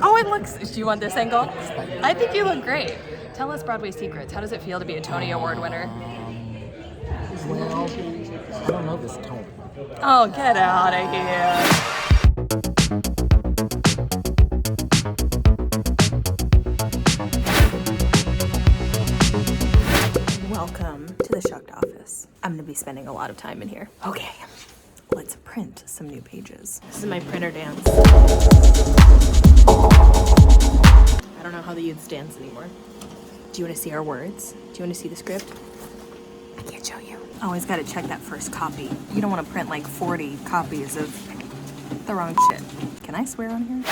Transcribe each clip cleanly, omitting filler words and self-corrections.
Oh, it looks, do you want this angle? I think you look great. Tell us Broadway secrets. How does it feel to be a Tony Award winner? Well, I don't know this tone. Oh, get out of here. Welcome to the Shucked office. I'm gonna be spending a lot of time in here. Okay, let's print some new pages. This is my printer dance. I don't know how the youths dance anymore. Do you want to see our words? Do you want to see the script? I can't show you. Always gotta check that first copy. You don't want to print like 40 copies of the wrong shit. Can I swear on here?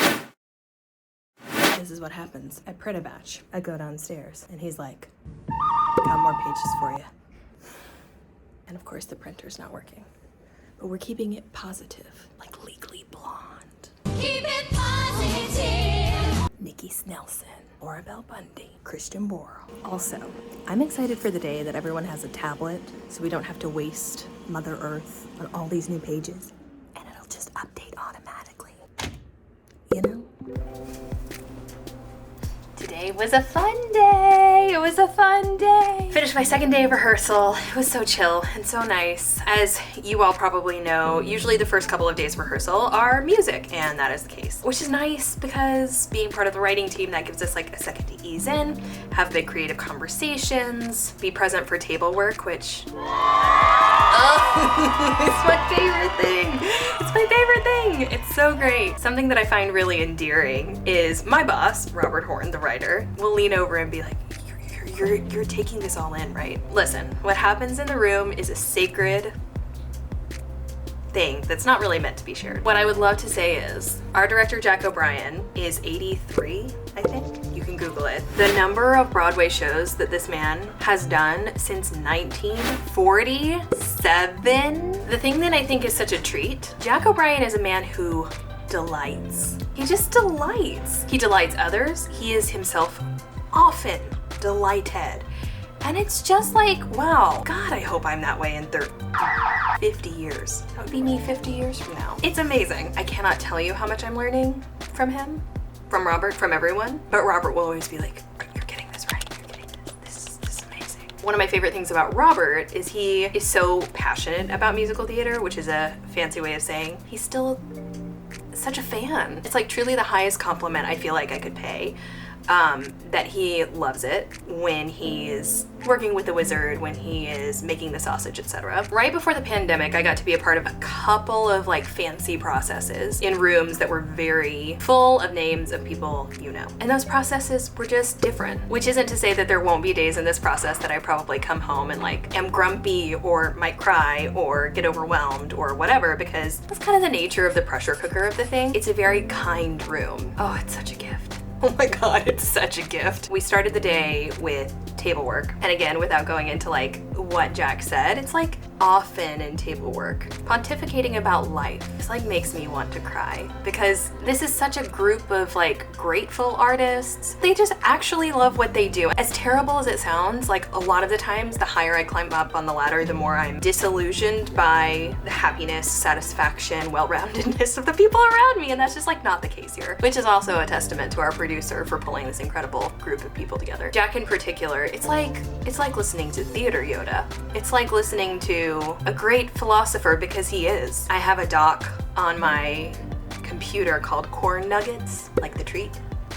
This is what happens. I print a batch. I go downstairs and he's like, got more pages for you. And of course the printer's not working. But we're keeping it positive, like Legally Blonde. Keep it positive. Nikki Snelson, Orabelle Bundy, Christian Borle. Also, I'm excited for the day that everyone has a tablet so we don't have to waste Mother Earth on all these new pages. And it'll just update automatically. You know? Today was a fun day. It was a fun day. Finished my second day of rehearsal. It was so chill and so nice. As you all probably know, usually the first couple of days of rehearsal are music, and that is the case. Which is nice because being part of the writing team, that gives us like a second to ease in, have big creative conversations, be present for table work, which it's my favorite thing. It's my favorite thing. It's so great. Something that I find really endearing is my boss, Robert Horn, the writer, will lean over and be like, you're taking this all in, right? Listen, what happens in the room is a sacred thing that's not really meant to be shared. What I would love to say is, our director, Jack O'Brien, is 83, I think. You can Google it. The number of Broadway shows that this man has done since 1947. The thing that I think is such a treat, Jack O'Brien is a man who delights. He just delights. He delights others. He is himself often delighted. And it's just like, wow, God, I hope I'm that way in 50 years. That would be me 50 years from now. It's amazing. I cannot tell you how much I'm learning from him, from Robert, from everyone. But Robert will always be like, you're getting this right, you're getting this. This is amazing. One of my favorite things about Robert is he is so passionate about musical theater, which is a fancy way of saying he's still such a fan. It's like truly the highest compliment I feel like I could pay. That he loves it when he is working with the wizard, when he is making the sausage, etc. Right before the pandemic, I got to be a part of a couple of like fancy processes in rooms that were very full of names of people you know. And those processes were just different, which isn't to say that there won't be days in this process that I probably come home and like am grumpy or might cry or get overwhelmed or whatever, because that's kind of the nature of the pressure cooker of the thing. It's a very kind room. Oh, it's such a gift. Oh my God, it's such a gift. We started the day with table work. And again, without going into like what Jack said, it's like often in table work, pontificating about life. It's like makes me want to cry because this is such a group of like grateful artists. They just actually love what they do. As terrible as it sounds, like a lot of the times, the higher I climb up on the ladder, the more I'm disillusioned by the happiness, satisfaction, well-roundedness of the people around me. And that's just like not the case here, which is also a testament to our producer for pulling this incredible group of people together. Jack in particular, it's like listening to theater Yoda. It's like listening to a great philosopher, because he is. I have a doc on my computer called Corn Nuggets, like the treat.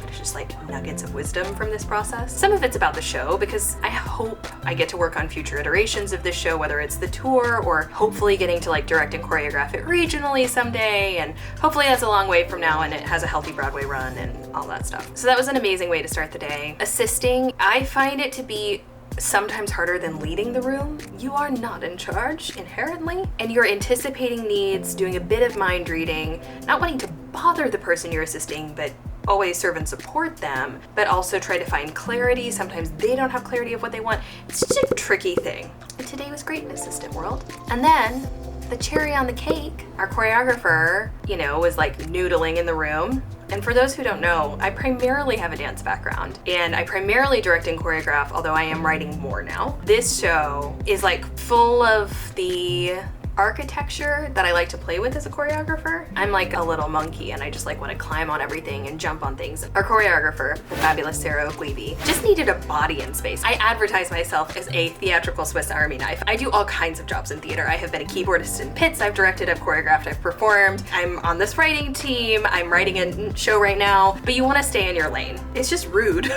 It's just like nuggets of wisdom from this process. Some of it's about the show, because I hope I get to work on future iterations of this show, whether it's the tour or hopefully getting to like direct and choreograph it regionally someday. And hopefully that's a long way from now and it has a healthy Broadway run and all that stuff. So that was an amazing way to start the day. Assisting, I find it to be sometimes harder than leading the room. You are not in charge inherently, and you're anticipating needs, doing a bit of mind reading, not wanting to bother the person you're assisting, but always serve and support them, but also try to find clarity. Sometimes they don't have clarity of what they want. It's just a tricky thing. And today was great in assistant world. And then the cherry on the cake, our choreographer, was like noodling in the room. And for those who don't know, I primarily have a dance background and I primarily direct and choreograph, although I am writing more now. This show is like full of the architecture that I like to play with as a choreographer. I'm like a little monkey and I just like want to climb on everything and jump on things. Our choreographer, the fabulous Sarah Ogleby, just needed a body in space. I advertise myself as a theatrical Swiss Army knife. I do all kinds of jobs in theater. I have been a keyboardist in pits, I've directed, I've choreographed, I've performed. I'm on this writing team, I'm writing a show right now, but you want to stay in your lane. It's just rude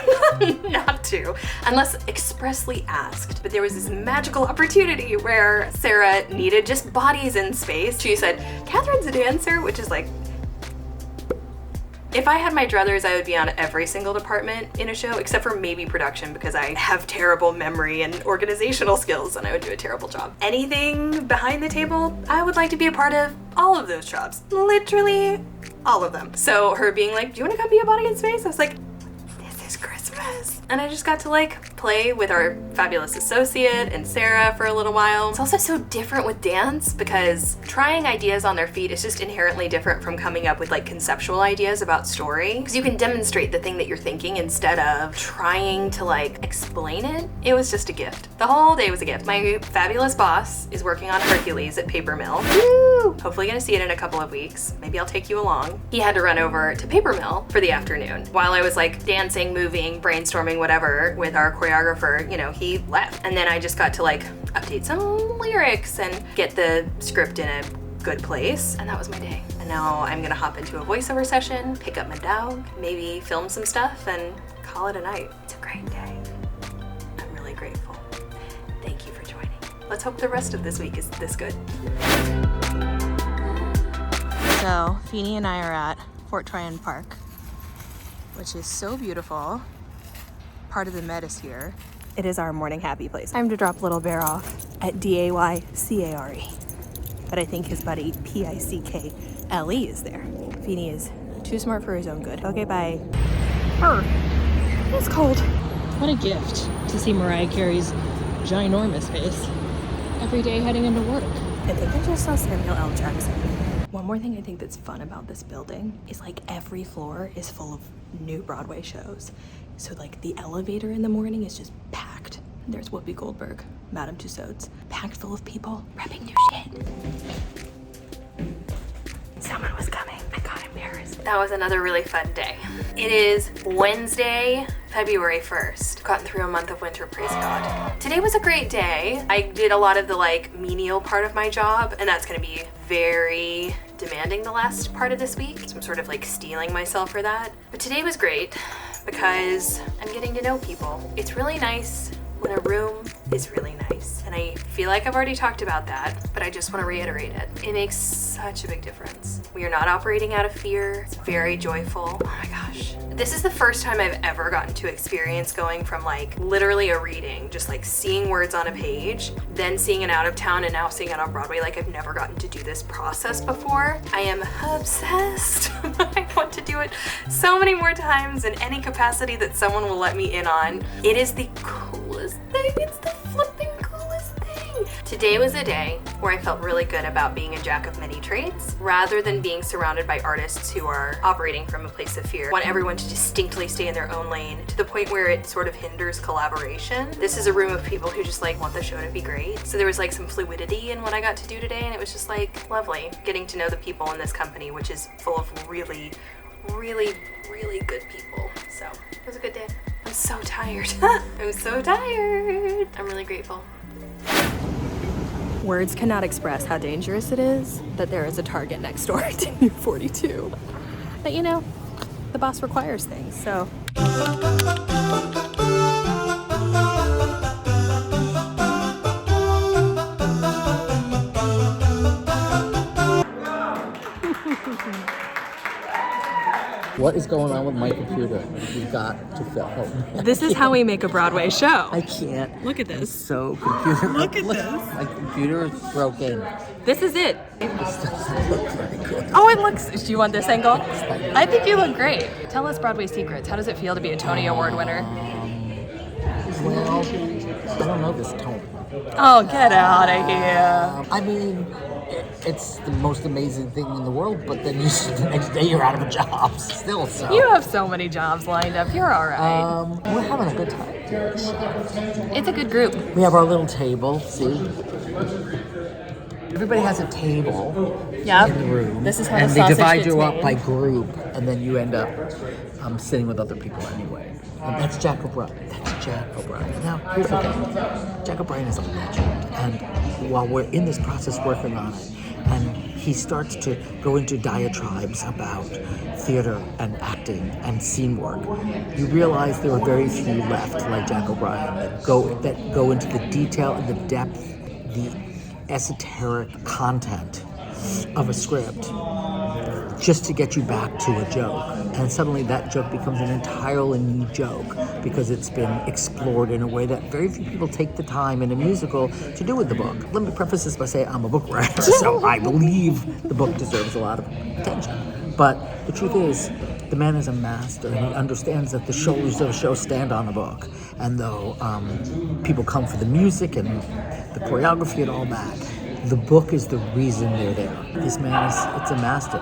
not to, unless expressly asked. But there was this magical opportunity where Sarah needed just bodies in space. She said, Katharine's a dancer, which is like, if I had my druthers, I would be on every single department in a show, except for maybe production, because I have terrible memory and organizational skills and I would do a terrible job. Anything behind the table, I would like to be a part of all of those jobs. Literally all of them. So her being like, do you want to come be a body in space? I was like, this is Christmas. And I just got to like play with our fabulous associate and Sarah for a little while. It's also so different with dance because trying ideas on their feet is just inherently different from coming up with like conceptual ideas about story. Because you can demonstrate the thing that you're thinking instead of trying to like explain it. It was just a gift. The whole day was a gift. My fabulous boss is working on Hercules at Paper Mill. Woo! Hopefully gonna see it in a couple of weeks. Maybe I'll take you along. He had to run over to Paper Mill for the afternoon. While I was like dancing, moving, brainstorming, whatever with our choreographer, you know, he left. And then I just got to like update some lyrics and get the script in a good place. And that was my day. And now I'm gonna hop into a voiceover session, pick up my dog, maybe film some stuff and call it a night. It's a great day. I'm really grateful. Thank you for joining. Let's hope the rest of this week is this good. So, Feeny and I are at Fort Tryon Park, which is so beautiful. Part of the Met is here. It is our morning happy place. Time to drop Little Bear off at DAYCARE. But I think his buddy PICKLE is there. Feeny is too smart for his own good. Okay, bye. It's cold. What a gift to see Mariah Carey's ginormous face every day heading into work. I think I just saw Samuel L. Jackson. One more thing I think that's fun about this building is like every floor is full of new Broadway shows. So like the elevator in the morning is just packed. There's Whoopi Goldberg, Madame Tussauds, packed full of people repping new shit. Someone was coming. I got embarrassed. That was another really fun day. It is Wednesday, February 1st. Gotten through a month of winter, praise God. Today was a great day. I did a lot of the like menial part of my job, and that's gonna be very demanding the last part of this week. So I'm sort of like steeling myself for that. But today was great because I'm getting to know people. It's really nice when a room is really nice. And I feel like I've already talked about that, but I just want to reiterate it. It makes such a big difference. We are not operating out of fear. It's very joyful. Oh my gosh. This is the first time I've ever gotten to experience going from like literally a reading, just like seeing words on a page, then seeing it out of town and now seeing it on Broadway. Like I've never gotten to do this process before. I am obsessed. I want to do it so many more times in any capacity that someone will let me in on. It is the coolest thing. It's the flipping coolest thing. Today was a day where I felt really good about being a jack of many trades rather than being surrounded by artists who are operating from a place of fear. I want everyone to distinctly stay in their own lane to the point where it sort of hinders collaboration. This is a room of people who just like want the show to be great. So there was like some fluidity in what I got to do today, and it was just like lovely getting to know the people in this company, which is full of really, really, really good people. So it was a good day. I'm so tired. I'm so tired. I'm really grateful. Words cannot express how dangerous it is that there is a Target next door to New 42. But you know, the boss requires things, so. What is going on with my computer? You've got to film. This is how we make a Broadway show. I can't. Look at this. It's so computer. Look at this. My computer is broken. This is it. This doesn't look very good. Oh, it looks, do you want this angle? I think you look great. Tell us Broadway secrets. How does it feel to be a Tony Award winner? Well, I don't know this tone. Oh, get out of here. I mean, it's the most amazing thing in the world, but then the next day you're out of a job still, so. You have so many jobs lined up. You're all right. We're having a good time. It's a good group. We have our little table, see? Everybody has a table Yep. in the room. This is how and the they sausage divide gets you up made. by group, and then you end up sitting with other people anyway. And that's Jack O'Brien. That's Jack O'Brien. Now, here's the thing. Jack O'Brien is a legend. And while we're in this process working on it, and he starts to go into diatribes about theater and acting and scene work, you realize there are very few left like Jack O'Brien that go into the detail and the depth, the esoteric content of a script just to get you back to a joke. And suddenly that joke becomes an entirely new joke because it's been explored in a way that very few people take the time in a musical to do with the book. Let me preface this by saying I'm a book writer, so I believe the book deserves a lot of attention. But the truth is, the man is a master, and he understands that the shoulders of a show stand on a book. And though people come for the music and the choreography and all that, the book is the reason they're there. This man it's a master.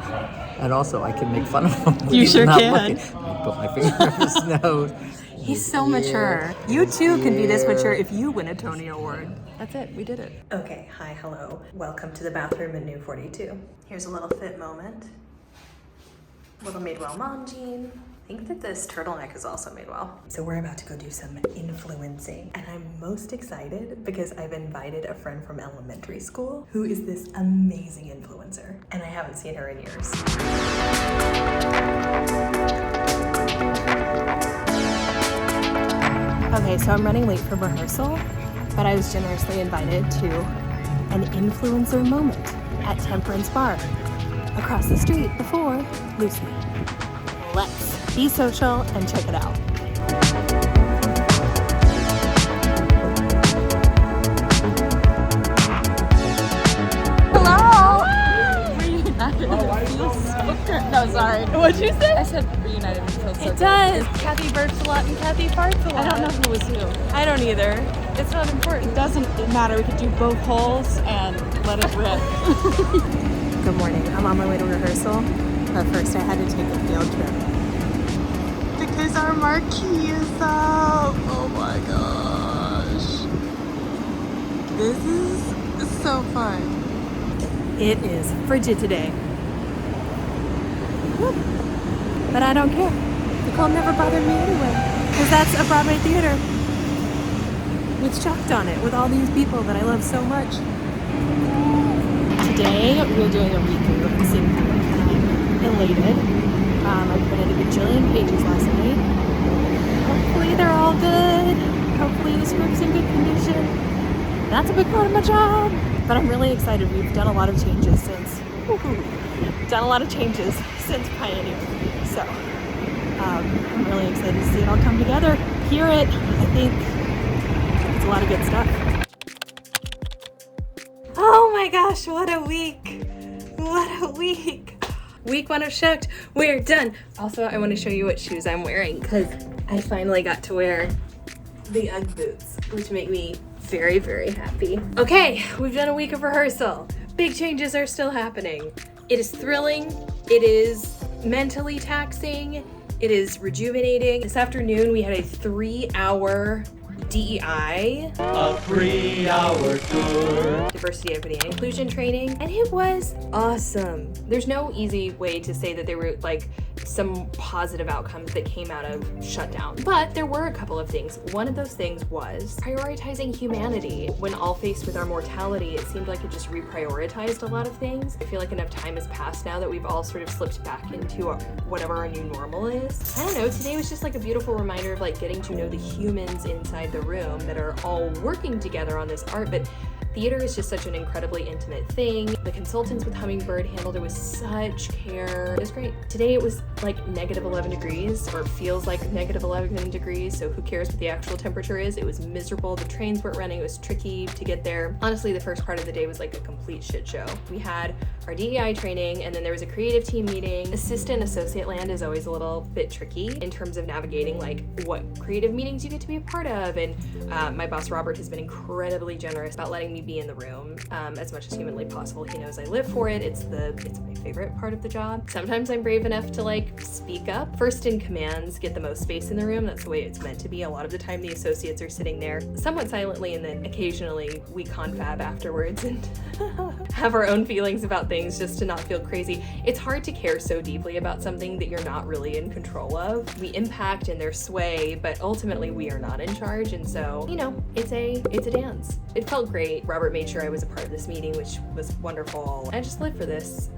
And also, I can make fun of him. When You he's sure not can. looking. I put my finger up his nose. He's so mature. You too can be this mature if you win a Tony Award. That's it. We did it. Okay, hi, hello. Welcome to the bathroom at New 42. Here's a little fit moment. Little Madewell mom jean. I think that this turtleneck is also made well. So we're about to go do some influencing. And I'm most excited because I've invited a friend from elementary school who is this amazing influencer. And I haven't seen her in years. Okay, so I'm running late for rehearsal, but I was generously invited to an influencer moment at Temperance Bar across the street before Lucy. Let's be social and check it out. Hello! Reunited. It feels so good. No, sorry. What'd you say? I said reunited. It feels so good. It does. Kathy burps a lot and Kathy farts a lot. I don't know who was who. I don't either. It's not important. It doesn't matter. We could do both holes and let it rip. Good morning. I'm on my way to rehearsal, but first I had to take a field trip. Because our marquee is up. Oh my gosh. This is so fun. It is frigid today. Woo. But I don't care. The cold never bothered me anyway. Because that's a Broadway theater with Shucked on it, with all these people that I love so much. Today, we're doing a read-through of the scene, and I'm elated. I printed a bajillion pages last night. Hopefully they're all good. Hopefully the script's in good condition. That's a big part of my job. But I'm really excited. We've done a lot of changes since Pioneer. So I'm really excited to see it all come together. Hear it. I think it's a lot of good stuff. Oh my gosh, what a week. What a week. Week 1 of Shucked, we're done. Also, I want to show you what shoes I'm wearing because I finally got to wear the Ugg boots, which make me very, very happy. Okay, we've done a week of rehearsal. Big changes are still happening. It is thrilling. It is mentally taxing. It is rejuvenating. This afternoon, we had a 3-hour DEI, a 3-hour tour, diversity, equity, and inclusion training, and it was awesome. There's no easy way to say that there were like some positive outcomes that came out of shutdown, but there were a couple of things. One of those things was prioritizing humanity. When all faced with our mortality, it seemed like it just reprioritized a lot of things. I feel like enough time has passed now that we've all sort of slipped back into whatever our new normal is. I don't know, today was just like a beautiful reminder of like getting to know the humans inside the room that are all working together on this art, but theater is just such an incredibly intimate thing. The consultants with Hummingbird handled it with such care. It was great. Today it was like -11 degrees, or feels like -11 degrees, so who cares what the actual temperature is. It was miserable. The trains weren't running. It was tricky to get there. Honestly, the first part of the day was like a complete shit show. We had our DEI training, and then there was a creative team meeting. Assistant associate land is always a little bit tricky in terms of navigating like what creative meetings you get to be a part of, and my boss Robert has been incredibly generous about letting me me be in the room as much as humanly possible. He knows I live for it. It's my favorite part of the job. Sometimes I'm brave enough to like speak up. First in commands get the most space in the room. That's the way it's meant to be. A lot of the time the associates are sitting there somewhat silently, and then occasionally we confab afterwards and have our own feelings about things just to not feel crazy. It's hard to care so deeply about something that you're not really in control of. We impact and there's sway, but ultimately we are not in charge, and so, you know, it's a dance. It felt great. Robert made sure I was a part of this meeting, which was wonderful. I just live for this.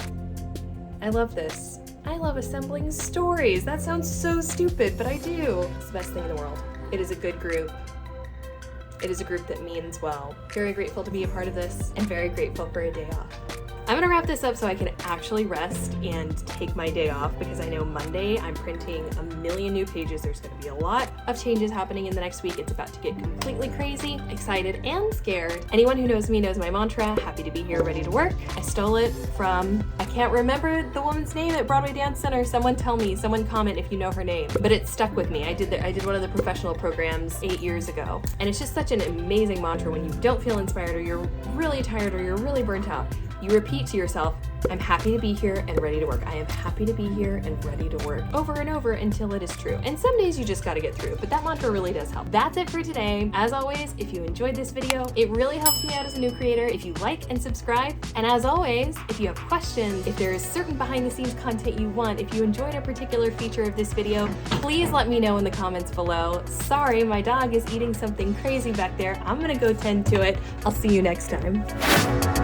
I love this. I love assembling stories. That sounds so stupid, but I do. It's the best thing in the world. It is a good group. It is a group that means well. Very grateful to be a part of this, and very grateful for a day off. I'm gonna wrap this up so I can actually rest and take my day off, because I know Monday I'm printing a million new pages. There's gonna be a lot of changes happening in the next week. It's about to get completely crazy, excited, and scared. Anyone who knows me knows my mantra, happy to be here, ready to work. I stole it from, I can't remember the woman's name at Broadway Dance Center. Someone tell me, someone comment if you know her name. But it stuck with me. I did one of the professional programs 8 years ago. And it's just such an amazing mantra when you don't feel inspired, or you're really tired, or you're really burnt out. You repeat to yourself, I'm happy to be here and ready to work. I am happy to be here and ready to work, over and over until it is true. And some days you just gotta get through, but that mantra really does help. That's it for today. As always, if you enjoyed this video, it really helps me out as a new creator if you like and subscribe. And as always, if you have questions, if there is certain behind the scenes content you want, if you enjoyed a particular feature of this video, please let me know in the comments below. Sorry, my dog is eating something crazy back there. I'm gonna go tend to it. I'll see you next time.